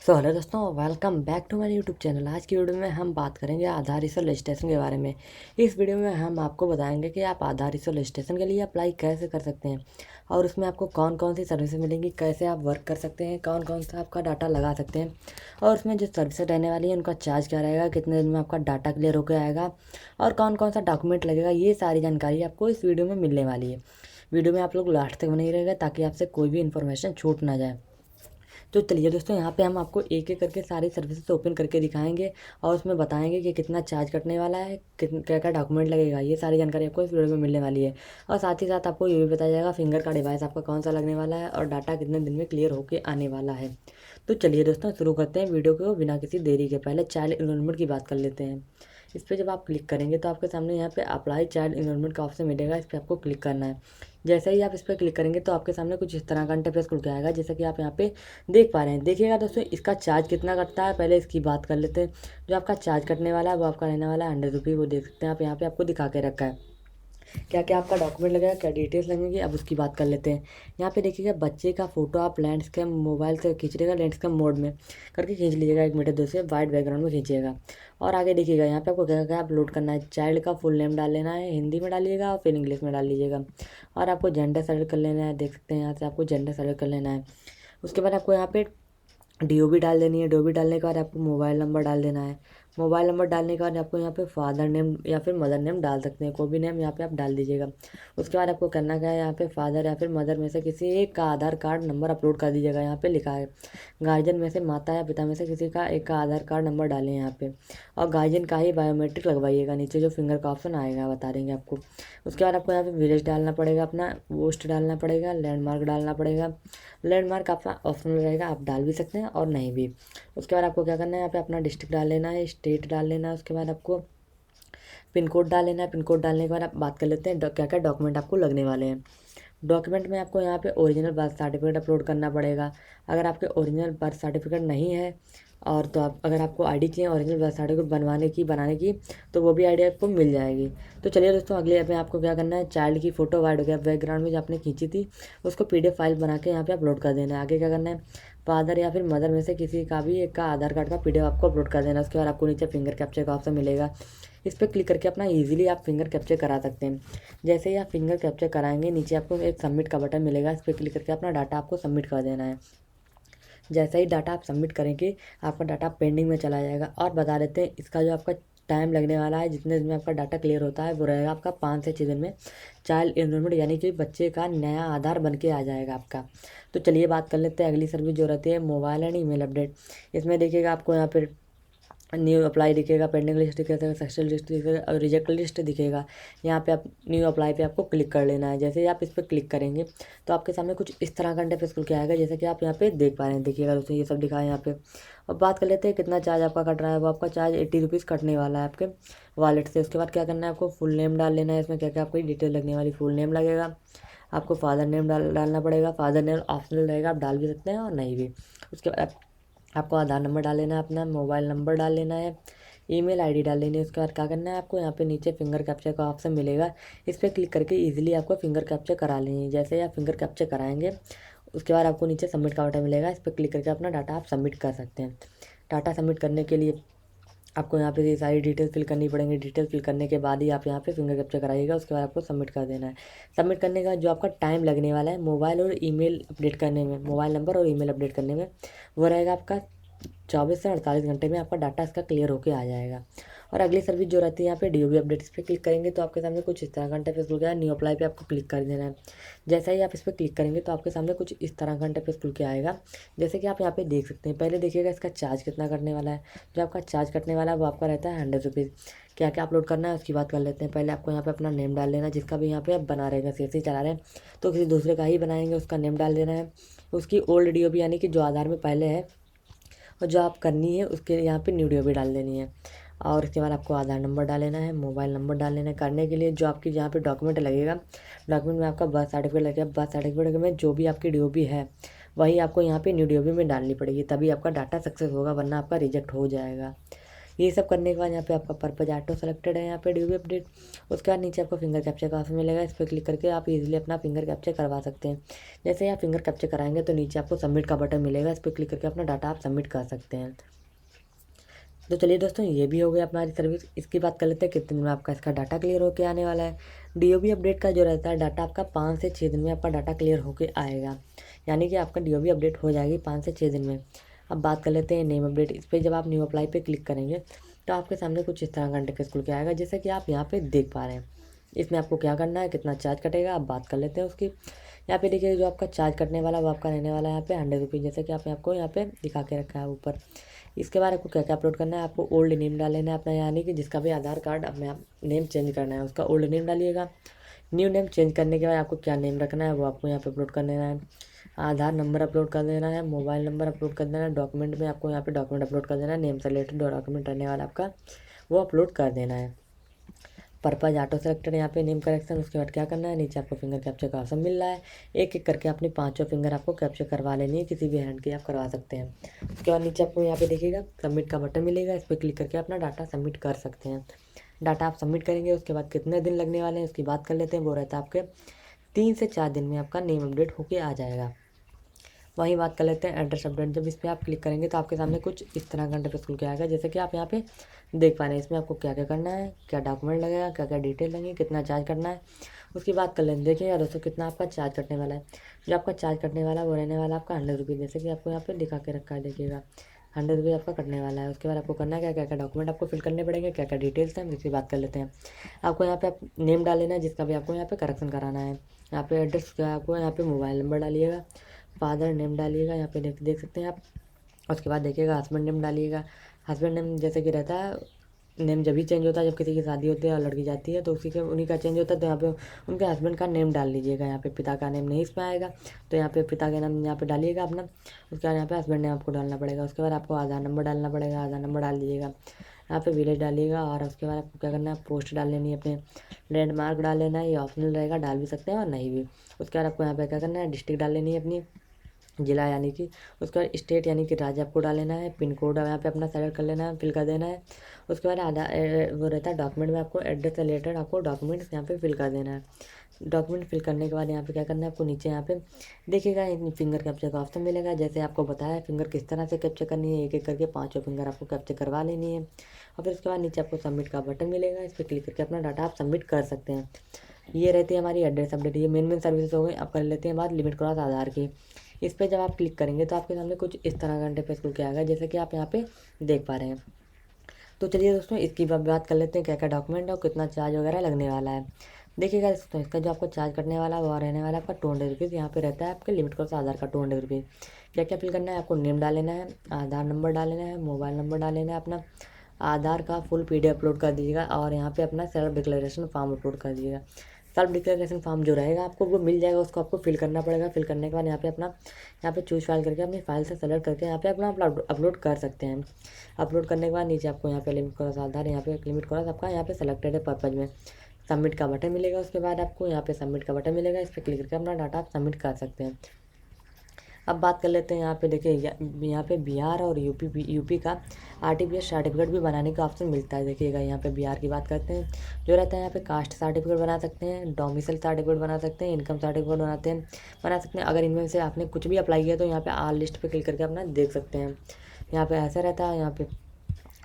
Hello दोस्तों, welcome back to my YouTube channel. आज की वीडियो में हम बात करेंगे आधार रिसोर्स रजिस्ट्रेशन के बारे में। इस वीडियो में हम आपको बताएंगे कि आप आधार रिसोर्स रजिस्ट्रेशन के लिए अप्लाई कैसे कर सकते हैं और उसमें आपको कौन कौन सी सर्विसेज मिलेंगी, कैसे आप वर्क कर सकते हैं, कौन कौन सा आपका डाटा लगा सकते हैं और उसमें जो सर्विसेज रहने वाली है उनका चार्ज क्या रहेगा, कितने दिन में आपका डाटा क्लियर होकर आएगा और कौन कौन सा डॉक्यूमेंट लगेगा। ये सारी जानकारी आपको इस वीडियो में मिलने वाली है। वीडियो में आप लोग लास्ट तक बने रहेगा ताकि आपसे कोई भी इन्फॉर्मेशन छूट ना जाए। तो चलिए दोस्तों, यहाँ पे हम आपको एक एक करके सारी सर्विसेज ओपन करके दिखाएंगे और उसमें बताएंगे कि कितना चार्ज कटने वाला है, कितना क्या क्या डॉक्यूमेंट लगेगा। ये सारी जानकारी आपको इस वीडियो में मिलने वाली है और साथ ही साथ आपको ये भी बताया जाएगा फिंगर का डिवाइस आपका कौन सा लगने वाला है और डाटा कितने दिन में क्लियर होकर आने वाला है। तो चलिए दोस्तों, शुरू करते हैं वीडियो को बिना किसी देरी के। पहले चाइल्ड इनरोलमेंट की बात कर लेते हैं। इस पर जब आप क्लिक करेंगे तो आपके सामने यहाँ पे अप्लाई चाइल्ड इनरोलमेंट का ऑप्शन मिलेगा। इस पर आपको क्लिक करना है। जैसे ही आप इस पर क्लिक करेंगे तो आपके सामने कुछ इस तरह का इंटरफेस खुल के आएगा, जैसा कि आप यहाँ पे देख पा रहे हैं। देखिएगा दोस्तों, इसका चार्ज कितना कटता है, पहले इसकी बात कर लेते हैं। जो आपका चार्ज कटने वाला है वो आपका रहने वाला है 100 रुपये। वो देख सकते हैं आप, यहाँ पे आपको दिखा के रखा है क्या क्या आपका डॉक्यूमेंट लगेगा, क्या डिटेल्स लगेंगी। अब उसकी बात कर लेते हैं। यहाँ पे देखिएगा बच्चे का फोटो आप लैंडस्केप मोबाइल से खींचिएगा, लैंडस्केप मोड में करके खींच लीजिएगा 1 मीटर दूर से, वाइट बैकग्राउंड में खींचिएगा। और आगे देखिएगा यहाँ पे आपको क्या क्या अपलोड करना है। चाइल्ड का फुल नेम डाल लेना है, हिंदी में डालिएगा और फिर इंग्लिश में डाल लीजिएगा। और आपको जेंडर सेलेक्ट कर लेना है। देख सकते हैं यहाँ से आपको जेंडर सेलेक्ट कर लेना है। उसके बाद आपको यहाँ पे डीओबी डाल देनी है। डीओबी डालने के बाद आपको मोबाइल नंबर डाल देना है। मोबाइल नंबर डालने के बाद आपको यहाँ पे फादर नेम या फिर मदर नेम डाल सकते हैं, कोई भी नेम यहाँ पे आप डाल दीजिएगा। उसके बाद आपको करना क्या है, यहाँ पे फादर या फिर मदर में से किसी एक का आधार कार्ड नंबर अपलोड कर दीजिएगा। यहाँ पे लिखा है गार्जियन में से माता या पिता में से किसी का एक का आधार कार्ड नंबर डालें यहाँ पे, और गार्जियन का ही बायोमेट्रिक लगवाइएगा। नीचे जो फिंगर का ऑप्शन आएगा बता देंगे आपको। उसके बाद आपको यहाँ पे विलेज डालना पड़ेगा, अपना पोस्ट डालना पड़ेगा, लैंडमार्क डालना पड़ेगा। लैंडमार्क आपका ऑप्शनल रहेगा, आप डाल भी सकते हैं और नहीं भी। उसके बाद आपको क्या करना है, यहाँ पे अपना डिस्ट्रिक्ट डाल लेना है, स्टेट डाल लेना है। उसके बाद आपको पिन कोड डाल लेना है। पिन कोड डालने के बाद आप बात कर लेते हैं क्या क्या डॉक्यूमेंट आपको लगने वाले हैं। डॉक्यूमेंट में आपको यहाँ पे ओरिजिनल बर्थ सर्टिफिकेट अपलोड करना पड़ेगा। अगर आपके ओरिजिनल बर्थ सर्टिफिकेट नहीं है और तो आप अगर आपको आईडी चाहिए ओरिजिनल बर्थ सर्टिफिकेट बनाने की तो वो भी आईडी आपको मिल जाएगी। तो चलिए दोस्तों, अगले में आपको क्या करना है, चाइल्ड की फ़ोटो वाइड हो गया बैकग्राउंड में जो आपने खींची थी उसको पीडीएफ फाइल बना के यहाँ पे अपलोड कर देना है। आगे क्या करना है, फादर या फिर मदर में से किसी का भी एक का आधार कार्ड का पीडीएफ आपको अपलोड कर देना। उसके बाद आपको नीचे फिंगर कैप्चर का ऑप्शन मिलेगा। इस पर क्लिक करके अपना ईजिली आप फिंगर कैप्चर करा सकते हैं। जैसे ही आप फिंगर कैप्चर कराएंगे नीचे आपको एक सबमिट का बटन मिलेगा। इस पर क्लिक करके अपना डाटा आपको सबमिट कर देना है। जैसे ही डाटा आप सबमिट करेंगे आपका डाटा पेंडिंग में चला जाएगा। और बता देते हैं इसका जो आपका टाइम लगने वाला है, जितने दिन में आपका डाटा क्लियर होता है वो रहेगा आपका 5 से 6 दिन में। चाइल्ड एनरोलमेंट यानी कि बच्चे का नया आधार बन के आ जाएगा आपका। तो चलिए बात कर लेते हैं अगली सर्विस जो रहती है मोबाइल एंड ईमेल अपडेट। इसमें देखिएगा आपको यहाँ पर न्यू अप्लाई दिखेगा, पेंडिंग लिस्ट दिखेगा, सक्सेस लिस्ट दिखेगा और रिजेक्ट लिस्ट दिखेगा। यहाँ पे आप न्यू अप्लाई पे आपको क्लिक कर लेना है। जैसे ही आप इस पर क्लिक करेंगे तो आपके सामने कुछ इस तरह का इंटरफेस खुल के आएगा, जैसे कि आप यहाँ पे देख पा रहे हैं। देखिएगा दोस्तों, ये सब दिखा है यहाँ पे। अब बात कर लेते हैं कितना चार्ज आपका कट रहा है। वो आपका चार्ज 80 रुपीज़ कटने वाला है आपके वॉलेट से। उसके बाद क्या करना है, आपको फुल नेम डाल लेना है। इसमें क्या क्या आपको डिटेल लगने वाली, फुल नेम लगेगा, आपको फादर नेम डालना पड़ेगा। फादर नेम ऑप्शनल रहेगा, आप डाल भी सकते हैं और नहीं भी। उसके बाद आपको आधार नंबर डाल लेना है, अपना मोबाइल नंबर डाल लेना है, ईमेल आईडी डाल लेनी है। उसके बाद क्या करना है, आपको यहाँ पे नीचे फिंगर कैप्चर का ऑप्शन मिलेगा। इस पर क्लिक करके इजीली आपको फिंगर कैप्चर करा लेनी है। जैसे ही आप फिंगर कैप्चर कराएंगे उसके बाद आपको नीचे सबमिट का बटन मिलेगा। इस पर क्लिक करके अपना डाटा आप सबमिट कर सकते हैं। डाटा सबमिट करने के लिए आपको यहाँ पे ये सारी डिटेल फिल करनी पड़ेंगी। डिटेल फिल करने के बाद ही आप यहाँ पे फिंगर कैप्चर कराइएगा। उसके बाद आपको सबमिट कर देना है। सबमिट करने का जो आपका टाइम लगने वाला है मोबाइल और ईमेल अपडेट करने में, मोबाइल नंबर और ईमेल अपडेट करने में, वो रहेगा आपका 24 से 48 घंटे में आपका डाटा इसका क्लियर होकर आ जाएगा। और अगली सर्विस जो रहती है यहाँ पे डीओबी अपडेट, इस पर क्लिक करेंगे तो आपके सामने कुछ इस तरह का इंटरफेस खुल गया। न्यू अप्लाई पे आपको क्लिक कर देना है। जैसे ही आप इस पर क्लिक करेंगे तो आपके सामने कुछ इस तरह का इंटरफेस खुल के आएगा, जैसे कि आप यहाँ पे देख सकते हैं। पहले देखिएगा इसका चार्ज कितना कटने वाला है। जो आपका चार्ज कटने वाला है वो आपका रहता है 100 रुपीज़। क्या क्या अपलोड करना है उसकी बात कर लेते हैं। पहले आपको यहाँ पे अपना नेम डाल लेना है, जिसका भी यहाँ पे आप बना रहेगा, सीएससी चला रहे हैं तो किसी दूसरे का ही बनाएंगे, उसका नेम डाल देना है। उसकी ओल्ड डीओबी यानी कि जो आधार में पहले है और जो आप करनी है उसके यहाँ पे न्यू डीओबी डाल देनी है। और इसके बाद आपको आधार नंबर डाल लेना है, मोबाइल नंबर डाल लेना है। करने के लिए जो आपकी जहाँ पे डॉक्यूमेंट लगेगा, डॉक्यूमेंट में आपका बर्थ सर्टिफिकेट लगेगा। बर्थ सर्टिफिकेट में जो भी आपकी डीओबी है वही आपको यहाँ पे न्यू डीओबी में डालनी पड़ेगी, तभी आपका डाटा सक्सेस होगा, वरना आपका रिजेक्ट हो जाएगा। ये सब करने के बाद यहाँ पे आपका पर्पज ऑटो सेलेक्टेड है, यहाँ पे DOB अपडेट। उसके बाद नीचे आपको फिंगर कैप्चर का ऑप्शन मिलेगा, इस पर क्लिक करके आप इजीली अपना फिंगर कैप्चर करवा सकते हैं। जैसे ही आप फिंगर कैप्चर कराएंगे तो नीचे आपको सबमिट का बटन मिलेगा, इस पर क्लिक करके अपना डाटा आप सबमिट कर सकते हैं। तो चलिए दोस्तों, ये भी हो गया हमारी सर्विस। इसकी बात कर लेते हैं कितने दिन में आपका इसका डाटा क्लियर होकर आने वाला है। DOB अपडेट का जो रहता है डाटा आपका 5 से 6 दिन में आपका डाटा क्लियर होकर आएगा, यानी कि आपका DOB अपडेट हो जाएगी 5 से 6 दिन में। अब बात कर लेते हैं नेम अपडेट। इस पर जब आप न्यू अप्लाई पे क्लिक करेंगे तो आपके सामने कुछ इस तरह का इंटरफेस खुल के आएगा, जैसे कि आप यहाँ पे देख पा रहे हैं। इसमें आपको क्या करना है, कितना चार्ज कटेगा, अब बात कर लेते हैं उसकी। यहाँ पे देखिए जो आपका चार्ज कटने वाला वो आपका रहने वाला है यहाँ पे 100 रुपीज़, जैसे कि आपने आपको यहाँ पे दिखा के रखा है ऊपर। इसके बाद आपको क्या क्या अपलोड करना है, आपको ओल्ड नेम डाल लेना है अपना, यानी कि जिसका भी आधार कार्ड अपने आप नेम चेंज करना है उसका ओल्ड नेम डालिएगा। न्यू नेम चेंज करने के बाद आपको क्या नेम रखना है वो आपको यहाँ पे अपलोड कर देना है। आधार नंबर अपलोड कर देना है, मोबाइल नंबर अपलोड कर देना है, डॉक्यूमेंट में आपको यहाँ पे डॉक्यूमेंट अपलोड कर देना है, नेम से रिलेटेड जो डॉक्यूमेंट रहने वाला आपका वो अपलोड कर देना है। पर्पज ऑटो सेलेक्टेड यहाँ पे नेम करेक्शन। उसके बाद क्या करना है, नीचे आपको फिंगर कैप्चर का ऑप्शन मिल रहा है, एक एक करके अपनी 5 फिंगर आपको कैप्चर करवा लेनी है, किसी भी हैंड की आप करवा सकते हैं। उसके बाद नीचे आपको यहाँ पे देखिएगा सबमिट का बटन मिलेगा, इस पर क्लिक करके अपना डाटा सबमिट कर सकते हैं। डाटा आप सबमिट करेंगे उसके बाद कितने दिन लगने वाले हैं उसकी बात कर लेते हैं। वो रहता है आपके 3 से 4 दिन में आपका नेम अपडेट होके आ जाएगा। वहीं बात कर लेते हैं एड्रेस अपडेट। जब इस पर आप क्लिक करेंगे तो आपके सामने कुछ इस तरह का इंटरफेस खुल के आएगा, जैसे कि आप यहाँ पे देख पा रहे हैं। इसमें आपको क्या क्या करना है, क्या डॉक्यूमेंट लगेगा, क्या क्या डिटेल लगेगी, कितना चार्ज करना है उसकी बात कर लेते हैं। देखिएगा दोस्तों कितना आपका चार्ज कटने वाला है। जो आपका चार्ज कटने वाला है वो रहने वाला है आपका 100 रुपीज़, जैसे कि आपको यहाँ पे दिखा के रखा है। देखिएगा 100 रुपीज़ आपका कटने वाला है। उसके बाद आपको करना है क्या क्या डॉक्यूमेंट आपको फिल करने पड़ेंगे, क्या क्या डिटेल्स हैं इसकी बात कर लेते हैं। आपको यहाँ पे आप नेम डाल लेना है जिसका भी आपको यहाँ पे करेक्शन कराना है। यहाँ पे एड्रेस का आपको यहाँ पे मोबाइल नंबर डालिएगा, फादर नेम डालिएगा, यहाँ पे देख सकते हैं आप। उसके बाद देखिएगा हस्बैंड नेम डालिएगा। हस्बैंड नेम जैसे कि रहता है नेम जब भी चेंज होता है जब किसी की शादी होती है और लड़की जाती है तो उसी के उन्हीं का चेंज होता है, तो यहाँ पे उनके हस्बैंड का नेम डाल लीजिएगा। यहाँ पे पिता का नेम नहीं इसमें आएगा, तो यहाँ पे पिता का नाम यहाँ पे डालिएगा अपना। उसके बाद यहाँ पे हस्बैंड नेम आपको डालना पड़ेगा। उसके बाद आपको आधार नंबर डालना पड़ेगा, आधार नंबर डाल दीजिएगा। यहाँ पे विलेज डालिएगा और उसके बाद आपको क्या करना है, पोस्ट डाल लेनी है, अपने लैंडमार्क डाल लेना है, ये ऑप्शनल रहेगा, डाल भी सकते हैं और नहीं भी। उसके बाद आपको यहाँ पे क्या करना है, डिस्ट्रिक्ट डाल लेनी है अपनी, जिला यानी कि। उसके बाद स्टेट यानी कि राज्य आपको डाल लेना है, पिन कोड यहाँ पे अपना सेलेक्ट कर लेना है, फिल कर देना है। उसके बाद आधार वो रहता है डॉक्यूमेंट में आपको एड्रेस से रिलेटेड आपको डॉक्यूमेंट्स यहाँ पे फिल कर देना है। डॉक्यूमेंट फिल करने के बाद यहाँ पे क्या करना है, आपको नीचे यहाँ पे देखिएगा फिंगर कैप्चर का ऑप्शन मिलेगा। जैसे आपको बताया फिंगर किस तरह से कैप्चर करनी है, एक एक करके 5 फिंगर आपको कैप्चर करवा लेनी है। और फिर उसके बाद नीचे आपको सबमिट का बटन मिलेगा, इस पर क्लिक करके अपना डाटा आप सबमिट कर सकते हैं। ये रहती है हमारी एड्रेस अपडेट। ये मेन सर्विसेज हो गई। अब कर लेते हैं बात लिमिट क्रॉस आधार की। इस पर जब आप क्लिक करेंगे तो आपके सामने कुछ इस तरह का इंटरफेस खुल के आएगा, जैसे कि आप यहाँ पे देख पा रहे हैं। तो चलिए दोस्तों इसकी बात कर लेते हैं क्या क्या डॉक्यूमेंट और कितना चार्ज वगैरह लगने वाला है। देखिएगा दोस्तों इसका जो आपको चार्ज कटने वाला है वो रहने वाला है आपका 200 रुपीज़। यहाँ पे रहता है आपके लिमिट क्रॉस आधार का 200 रुपीज़। क्या क्या फिल करना है, आपको नेम डाल लेना है, आधार नंबर डाल लेना है, मोबाइल नंबर डाल लेना है अपना, आधार का फुल PDF अपलोड कर दीजिएगा और यहाँ पे अपना सेल्फ डिक्लेरेशन फॉर्म अपलोड कर दीजिएगा। सेल्फ डिक्लेरेशन फॉर्म जो रहेगा आपको वो मिल जाएगा, उसको आपको फिल करना पड़ेगा। फिल करने के बाद यहाँ पे अपना यहाँ पे चूज फाइल करके अपनी फाइल से सेलेक्ट करके यहाँ पे अपना अपलोड कर सकते हैं। अपलोड करने के बाद नीचे आपको यहाँ पे लिमिट क्रॉस आधार, यहाँ पे लिमिट क्रॉस आपका यहाँ पे सेलेक्टेड है पर्पज में। सबमिट का बटन मिलेगा, उसके बाद आपको यहाँ पे सबमिट का बटन मिलेगा, इस पर क्लिक करके अपना डाटा आप सबमिट कर सकते हैं। अब बात कर लेते हैं यहाँ पे देखिए यहाँ पे बिहार और यूपी का RTPS सर्टिफिकेट भी बनाने का ऑप्शन मिलता है। देखिएगा यहाँ पे बिहार की बात करते हैं, जो रहता है यहाँ पे कास्ट सर्टिफिकेट बना सकते हैं, डोमिसाइल सर्टिफिकेट बना सकते हैं, इनकम सर्टिफिकेट बना सकते हैं। अगर इनमें से आपने कुछ भी अप्लाई किया तो यहाँ पे ऑल लिस्ट पे क्लिक करके अपना देख सकते हैं। यहाँ पे ऐसा रहता है, यहाँ पे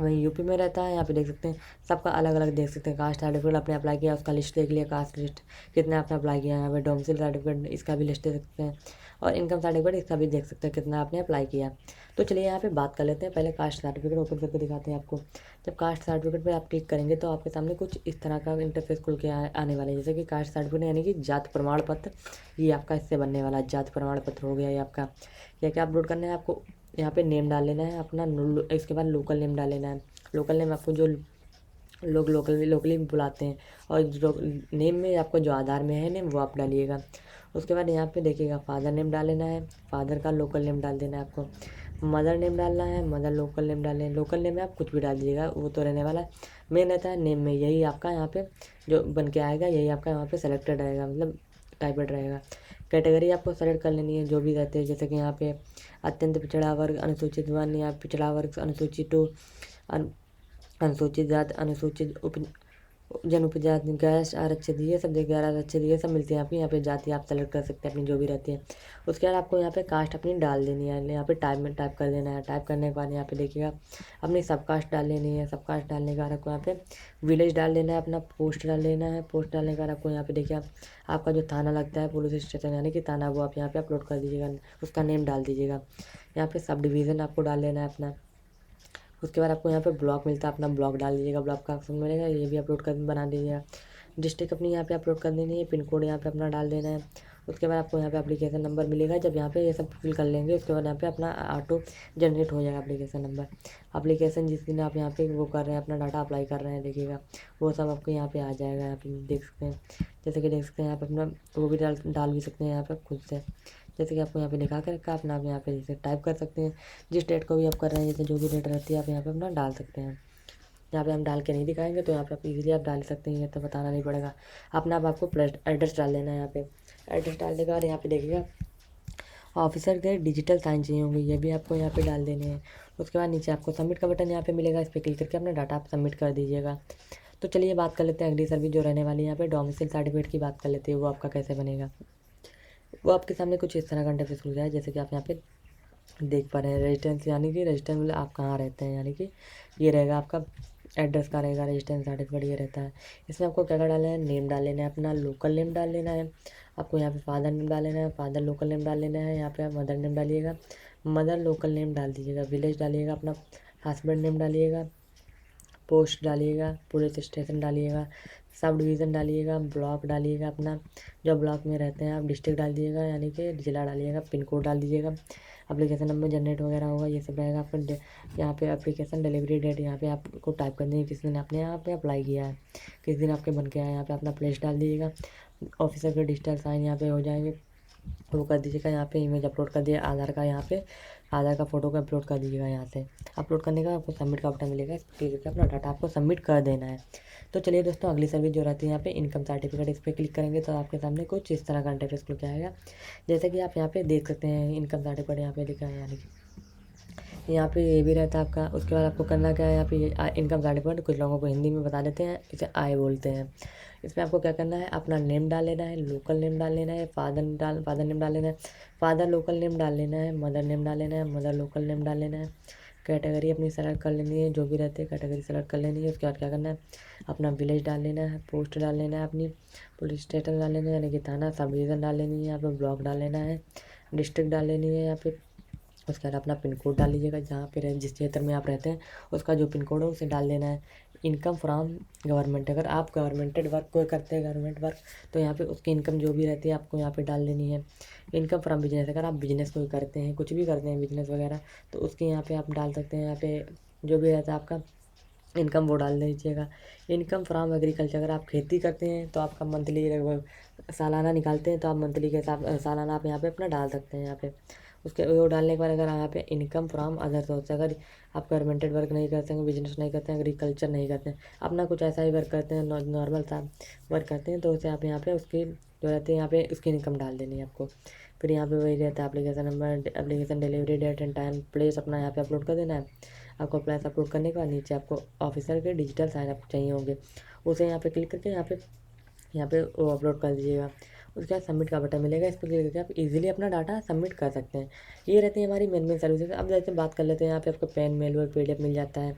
वहीं यूपी में रहता है। यहाँ पे देख सकते हैं सबका अलग अलग देख सकते हैं। कास्ट सर्टिफिकेट आपने अप्लाई किया उसका लिस्ट देख लिया, कास्ट लिस्ट कितना आपने अप्लाई किया। यहाँ पे डोमिसाइल सर्टिफिकेट इसका भी लिस्ट देख सकते हैं और इनकम सर्टिफिकेट इसका भी देख सकते हैं कितना आपने अप्लाई किया। तो चलिए यहाँ पे बात कर लेते हैं। पहले कास्ट सर्टिफिकेट ओपन करके दिखाते हैं आपको। जब कास्ट सर्टिफिकेट पे आप क्लिक करेंगे तो आपके सामने कुछ इस तरह का इंटरफेस खुल के आने वाले हैं, जैसे कि कास्ट सर्टिफिकेट यानी कि जाति प्रमाण पत्र, ये आपका इससे बनने वाला जाति प्रमाण पत्र हो गया। ये आपका क्या क्या अपलोड करना है, आपको यहाँ पे नेम डाल लेना है अपना, इसके बाद लोकल नेम डाल लेना है। लोकल नेम आपको जो लोग लोकली बुलाते हैं, और जो नेम में आपको जो आधार में है नेम वो आप डालिएगा। उसके बाद यहाँ पे देखिएगा फादर नेम डाल लेना है, फादर का लोकल नेम डाल देना है आपको। मदर नेम डालना है, मदर लोकल नेम डाल लें। लोकल नेम में आप कुछ भी डाल दीजिएगा, वो तो रहने वाला है। मेन रहता है नेम में, यही आपका यहाँ पे जो बन के आएगा यही आपका यहाँ पे सेलेक्टेड रहेगा, मतलब टाइपेड रहेगा। कैटेगरी आपको सेलेक्ट कर लेनी है जो भी रहते हैं, जैसे कि यहाँ पे अत्यंत पिछड़ा वर्ग, अनुसूचित वन या पिछड़ा वर्ग, अनुसूचित 2, अनुसूचित जाति, अनुसूचित जन उपजाति, गैर आरक्षित, ये सब गैर आरक्षित ये सब मिलती है आपकी। यहाँ पे जाति आप सेलेक्ट कर सकते हैं अपनी जो भी रहती है। उसके बाद आपको यहाँ पे कास्ट अपनी डाल देनी है। यहाँ पे टाइप कर देना है। टाइप करने के बाद यहाँ पे देखिएगा अपनी सब कास्ट डाल लेनी है। सब कास्ट डालने के बाद आपको यहाँ पे विलेज डाल देना है, अपना पोस्ट डाल देना है। पोस्ट डालने के बाद आपको यहाँ पे देखिए आपका जो थाना लगता है, पुलिस स्टेशन यानी कि थाना, वो आप यहाँ पे अपलोड कर दीजिएगा, उसका नेम डाल दीजिएगा। यहाँ पे सब डिवीज़न आपको डाल लेना है अपना। उसके बाद आपको यहाँ पे ब्लॉक मिलता है, अपना ब्लॉक डाल दीजिएगा, ब्लॉक का ऑप्शन मिलेगा, ये भी अपलोड कर बना दीजिएगा। डिस्ट्रिक्ट अपनी यहाँ पे अपलोड कर देनी है, पिन कोड यहाँ पे अपना डाल देना है। उसके बाद आपको यहाँ पे एप्लीकेशन नंबर मिलेगा। जब यहाँ पे ये सब फिल कर लेंगे उसके बाद यहाँ पे अपना ऑटो जनरेट हो जाएगा एप्लीकेशन नंबर। एप्लीकेशन जिस दिन आप यहाँ पे वो कर रहे हैं, अपना डाटा अप्लाई कर रहे हैं, देखिएगा वो सब आपको यहाँ पे आ जाएगा। यहाँ पे देख सकते हैं, जैसे कि देख सकते हैं यहाँ पे अपना वो भी डाल भी सकते हैं यहाँ पे खुद से। जैसे कि आपको यहाँ पे दिखा कर रखा है, अपना आप यहाँ पे जैसे टाइप कर सकते हैं जिस डेट को भी आप कर रहे हैं, जैसे जो भी डेट रहती है आप यहाँ पे अपना डाल सकते हैं। यहाँ पे हम डाल के नहीं दिखाएंगे, तो यहाँ पे आप इजीली आप डाल सकते हैं, तो बताना नहीं पड़ेगा। अपना आप आपको एड्रेस डाल देना है। यहाँ पे एड्रेस डालने के बाद यहाँ पे देखिएगा ऑफिसर के डिजिटल साइन चाहिए होंगे, ये भी आपको यहाँ पे डाल देने हैं। उसके बाद नीचे आपको सबमिट का बटन यहाँ पे मिलेगा, इस पर क्लिक करके अपना डाटा आप सबमिट कर दीजिएगा। तो चलिए बात कर लेते हैं अगली सर्विस जो रहने वाली है यहाँ पे डोमिसाइल सर्टिफिकेट की बात कर लेते हैं, वो आपका कैसे बनेगा। वो आपके सामने कुछ इस तरह का इंटरफेस खुल जाए, जैसे कि आप यहाँ पे देख पा रहे हैं। रेजिडेंस यानी कि रेजिडेंस मतलब आप कहाँ रहते हैं, यानी कि ये रहेगा आपका एड्रेस का रहेगा, रेजिडेंस सर्टिफिकेट ये रहता है। इसमें आपको क्या क्या डालना है, नेम डाल लेना है, अपना लोकल नेम डाल लेना है। आपको यहाँ पे फादर नेम डाल लेना है, फादर लोकल नेम डाल लेना है। यहाँ पे आप मदर नेम डालिएगा, मदर लोकल नेम डाल दीजिएगा। विलेज डालिएगा, अपना हस्बैंड नेम डालिएगा। पोस्ट डालिएगा, पुलिस स्टेशन डालिएगा, सब डिवीज़न डालिएगा, ब्लॉक डालिएगा, अपना जो ब्लॉक में रहते हैं आप। डिस्ट्रिक्ट डाल दीजिएगा यानी कि ज़िला डालिएगा, पिन कोड डाल दीजिएगा। एप्लीकेशन नंबर जनरेट वगैरह होगा, ये सब रहेगा आपका। यहाँ पे एप्लीकेशन डिलीवरी डेट यहाँ पे आपको टाइप करनी है, किस दिन आपने यहाँ पे अप्लाई किया है, किस दिन आपके बन के आया। यहाँ पे अपना प्लेस डाल दीजिएगा। ऑफिसर के डिजिटल साइन यहाँ पे हो जाएंगे, वो कर दीजिएगा। यहाँ पे इमेज अपलोड कर दिए आधार का, यहाँ पे आधार का फ़ोटो को अपलोड कर दीजिएगा। यहाँ से अपलोड करने का आपको सबमिट का बटन मिलेगा, इस पर क्लिक करके अपना डाटा आपको सबमिट कर देना है। तो चलिए दोस्तों, अगली सर्विस जो रहती है यहाँ पे इनकम सर्टिफिकेट, इस पर क्लिक करेंगे तो आपके सामने कुछ इस तरह का इंटरफेस खुल के आएगा। जैसे कि आप यहाँ पे देख सकते हैं इनकम सर्टिफिकेट यहाँ पे लिखा है, यानी कि यहाँ पे ये भी रहता है आपका। उसके बाद आपको करना क्या है, यहाँ पे इनकम सर्टिफिकेट कुछ लोगों को हिंदी में बता देते हैं, इसे आय बोलते हैं। इसमें आपको क्या करना है, अपना नेम डाल लेना है, लोकल नेम डाल लेना है, फादर नेम डाल लेना है, फादर लोकल नेम डाल लेना है, मदर नेम डाल लेना है, मदर लोकल नेम डाल लेना है। कैटेगरी अपनी सेलेक्ट कर लेनी है, जो भी रहते हैं कैटेगरी सेलेक्ट कर लेनी है। उसके बाद क्या करना है, अपना विलेज डाल लेना है, पोस्ट डाल लेना है, अपनी पुलिस स्टेशन डाल लेना है यानी कि थाना, सब डिवीज़न डाल लेनी है। यहाँ पे ब्लॉक डाल लेना है, डिस्ट्रिक्ट डाल लेनी है यहाँ पे। उसके बाद अपना पिन कोड डाल लीजिएगा, जहाँ पे जिस क्षेत्र में आप रहते हैं उसका जो पिन कोड है उसे डाल देना है। इनकम फ्रॉम गवर्नमेंट, अगर आप गवर्नमेंटेड वर्क कोई करते हैं, गवर्नमेंट वर्क, तो यहाँ पे उसकी इनकम जो भी रहती है आपको यहाँ पे डाल देनी है। इनकम फ्रॉम बिजनेस, अगर आप बिजनेस कोई करते हैं, कुछ भी करते हैं बिजनेस वगैरह, तो उसके यहाँ पे आप डाल सकते हैं। यहाँ पे जो भी रहता है आपका इनकम वो डाल दीजिएगा। इनकम फ्रॉम एग्रीकल्चर, अगर आप खेती करते हैं तो आपका मंथली सालाना निकालते हैं तो आप मंथली के हिसाब सालाना आप यहाँ पे अपना डाल सकते हैं। यहाँ पे उसके वो डालने के बाद अगर यहाँ पे इनकम फ्रॉम अदर सोर्स, अगर आप गवर्नमेंटेड वर्क नहीं करते हैं, बिजनेस नहीं करते हैं, एग्रीकल्चर नहीं करते हैं, अपना कुछ ऐसा ही वर्क करते हैं, नॉर्मल सा वर्क करते हैं, तो उसे आप यहाँ पे उसकी जो रहती है यहाँ पे उसकी इनकम डाल देनी है आपको। फिर यहाँ पे वही रहता है application number, application delivery date and time, place अपना यहाँ पे अपलोड कर देना है। आपको प्लेस अपलोड करने के बाद नीचे आपको ऑफिसर के डिजिटल साइन अप चाहिए होंगे, उसे यहाँ पे क्लिक करके यहाँ पे वो अपलोड कर दीजिएगा। उसके बाद सबमिट का बटन मिलेगा, इस पर क्लिक करके आप इजीली अपना डाटा सबमिट कर सकते हैं। ये रहती है हमारी मेन सर्विसेज। अब जैसे बात कर लेते हैं, यहाँ पे आपको पेन, मेल और PDF मिल जाता है।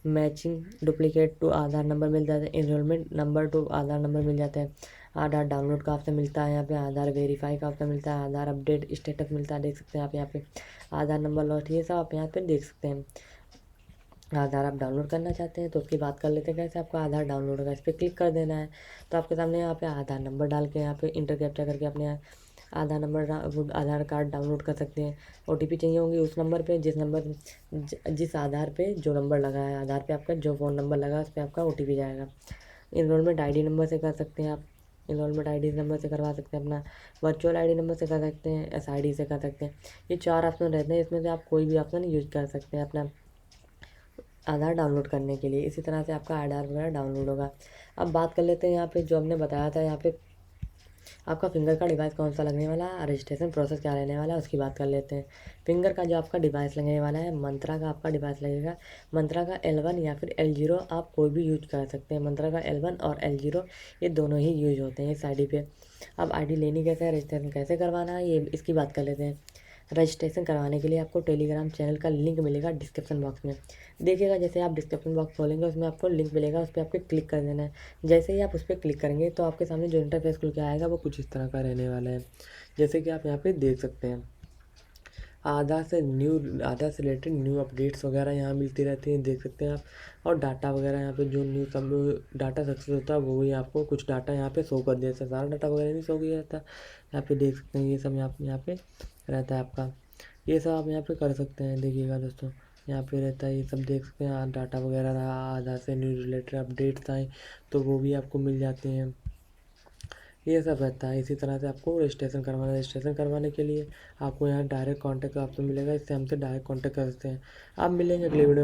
Matching duplicate to Aadhaar number मिल जाता है, enrolment number to Aadhaar number मिल जाता है, आधार डाउनलोड का ऑप्शन मिलता है, यहाँ पे आधार वेरीफाई का ऑप्शन मिलता है, आधार अपडेट स्टेटस मिलता है, देख सकते हैं आप यहाँ पे आधार नंबर लॉस्ट, ये सब आप यहाँ पे देख सकते हैं। आधार आप डाउनलोड करना चाहते हैं तो उसकी बात कर लेते हैं कैसे आपका आधार डाउनलोड होगा। इस पर क्लिक कर देना है तो आपके सामने यहाँ पे आधार नंबर डाल के यहाँ पे इंटर कैप्चा करके अपने आधार नंबर आधार कार्ड डाउनलोड कर सकते हैं। OTP चाहिए होंगी उस नंबर पे, जिस आधार पे जो नंबर लगा है, आधार पे आपका जो फ़ोन नंबर लगा है उस पर आपका OTP जाएगा। इनरोलमेंट ID नंबर से कर सकते हैं आप, इनरोलमेंट ID नंबर से करवा सकते हैं, अपना वर्चुअल ID नंबर से कर सकते हैं, SID से कर सकते हैं। ये 4 ऑप्शन रहते हैं, इसमें से आप कोई भी ऑप्शन यूज कर सकते हैं अपना आधार डाउनलोड करने के लिए। इसी तरह से आपका आधार वगैरह डाउनलोड होगा। अब बात कर लेते हैं यहाँ पे जो हमने बताया था, यहाँ पे आपका फिंगर का डिवाइस कौन सा लगने वाला है, रजिस्ट्रेशन प्रोसेस क्या रहने वाला है, उसकी बात कर लेते हैं। फिंगर का जो आपका डिवाइस लगने वाला है, मंत्रा का आपका डिवाइस लगेगा। मंत्रा का L1 या फिर L0 आप कोई भी यूज कर सकते हैं। मंत्रा का L1 और L0 ये दोनों ही यूज होते हैं इस आईडी पे। अब आईडी लेनी कैसे है, रजिस्ट्रेशन कैसे करवाना है, ये इसकी बात कर लेते हैं। रजिस्ट्रेशन करवाने के लिए आपको टेलीग्राम चैनल का लिंक मिलेगा डिस्क्रिप्शन बॉक्स में। देखिएगा जैसे आप डिस्क्रिप्शन बॉक्स खोलेंगे उसमें आपको लिंक मिलेगा, उस पर आपको क्लिक कर देना है। जैसे ही आप उस पर क्लिक करेंगे तो आपके सामने जो इंटरफेस खुल के आएगा वो कुछ इस तरह का रहने वाला है, जैसे कि आप यहाँ पे देख सकते हैं। आधार से रिलेटेड न्यू अपडेट्स वगैरह यहाँ मिलती रहती हैं, देख सकते हैं आप। और डाटा वगैरह यहाँ पे जो न्यू सब डाटा सक्सेस होता है वो भी आपको कुछ डाटा यहाँ पे शो कर दिया जाता है। सारा डाटा वगैरह नहीं शो किया जाता, यहाँ पे देख सकते हैं ये सब यहाँ पे रहता है आपका। ये सब आप यहाँ पे कर सकते हैं। देखिएगा दोस्तों यहाँ पे रहता है ये सब, देख सकते हैं डाटा वगैरह रहा, आधार से न्यू रिलेटेड अपडेट्स आए तो वो भी आपको मिल जाते हैं। ये सब रहता है। इसी तरह से आपको रजिस्ट्रेशन करवाने के लिए आपको यहाँ डायरेक्ट कॉन्टैक्ट का ऑप्शन मिलेगा, इससे हमसे डायरेक्ट कॉन्टैक्ट कर सकते हैं। आप मिलेंगे अगले वीडियो।